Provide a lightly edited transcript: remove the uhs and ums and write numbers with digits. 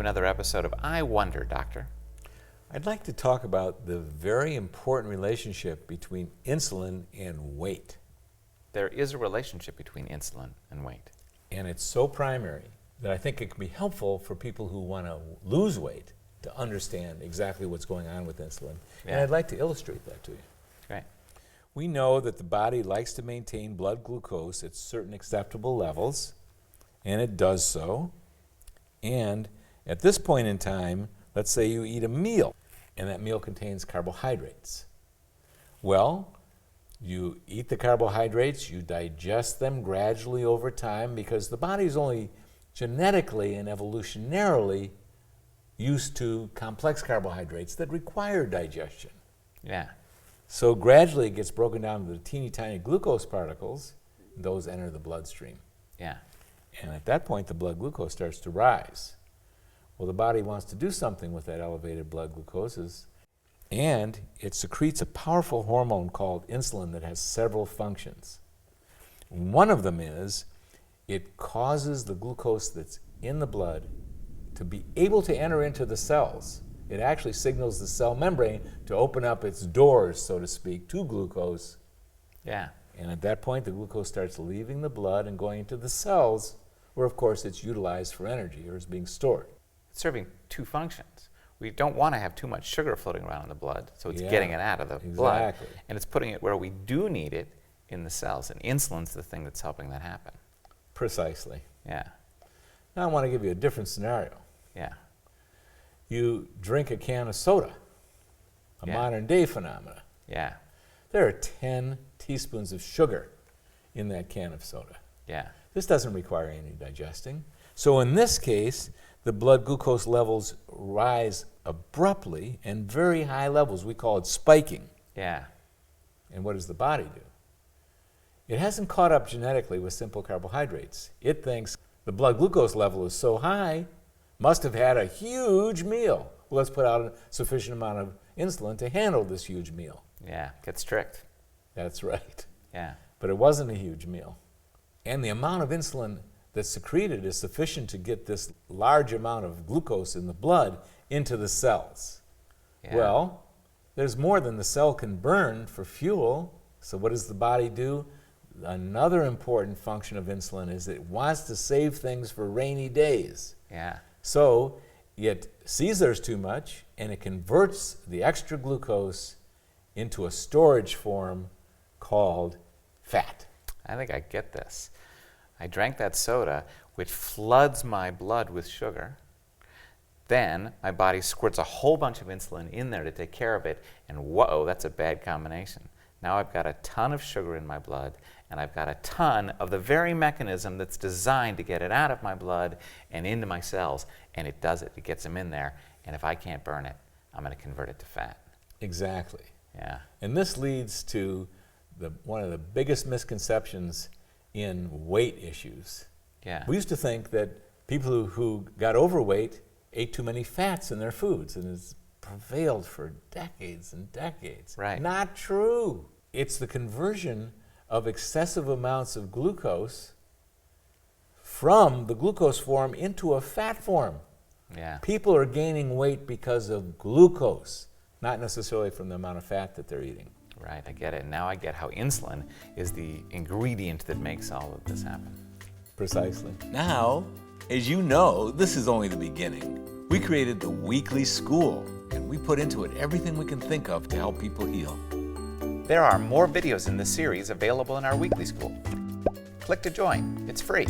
another episode of I Wonder, Doctor. I'd like to talk about the very important relationship between insulin and weight. There is a relationship between insulin and weight. And it's so primary that I think it can be helpful for people who want to lose weight to understand exactly what's going on with insulin. Yeah. And I'd like to illustrate that to you. Right. We know that the body likes to maintain blood glucose at certain acceptable levels, and it does so. And at this point in time, let's say you eat a meal, and that meal contains carbohydrates. Well, you eat the carbohydrates, you digest them gradually over time because the body is only genetically and evolutionarily used to complex carbohydrates that require digestion. Yeah. So gradually it gets broken down to the teeny tiny glucose particles, and those enter the bloodstream. Yeah. And at that point, the blood glucose starts to rise. Well, the body wants to do something with that elevated blood glucose, and it secretes a powerful hormone called insulin that has several functions. One of them is it causes the glucose that's in the blood to be able to enter into the cells. It actually signals the cell membrane to open up its doors, so to speak, to glucose. Yeah. And at that point, the glucose starts leaving the blood and going into the cells, where, of course, it's utilized for energy or is being stored. It's serving two functions. We don't want to have too much sugar floating around in the blood, so it's getting it out of the blood. And it's putting it where we do need it in the cells. And insulin's the thing that's helping that happen. Precisely. Yeah. Now I want to give you a different scenario. Yeah. You drink a can of soda, a modern day phenomenon. Yeah. There are 10 teaspoons of sugar in that can of soda. Yeah. This doesn't require any digesting. So in this case, the blood glucose levels rise abruptly and very high levels. We call it spiking. Yeah. And what does the body do? It hasn't caught up genetically with simple carbohydrates. It thinks the blood glucose level is so high, must have had a huge meal. Well, let's put out a sufficient amount of insulin to handle this huge meal. Yeah. Get strict. That's right. Yeah. But it wasn't a huge meal. And the amount of insulin that's secreted is sufficient to get this large amount of glucose in the blood into the cells. Yeah. Well, there's more than the cell can burn for fuel. So what does the body do? Another important function of insulin is it wants to save things for rainy days. Yeah. So it sees there's too much, and it converts the extra glucose into a storage form called fat. I think I get this. I drank that soda, which floods my blood with sugar. Then my body squirts a whole bunch of insulin in there to take care of it, and whoa, that's a bad combination. Now I've got a ton of sugar in my blood, and I've got a ton of the very mechanism that's designed to get it out of my blood and into my cells, and it does it. It gets them in there, and if I can't burn it, I'm going to convert it to fat. Exactly. Yeah. And this leads to one of the biggest misconceptions in weight issues. Yeah. We used to think that people who got overweight ate too many fats in their foods, and it's prevailed for decades and decades. Right. Not true. It's the conversion of excessive amounts of glucose from the glucose form into a fat form. Yeah. People are gaining weight because of glucose, not necessarily from the amount of fat that they're eating. Right, I get it. Now I get how insulin is the ingredient that makes all of this happen. Precisely. Now, as you know, this is only the beginning. We created the Weekly School, and we put into it everything we can think of to help people heal. There are more videos in this series available in our weekly school. Click to join. It's free.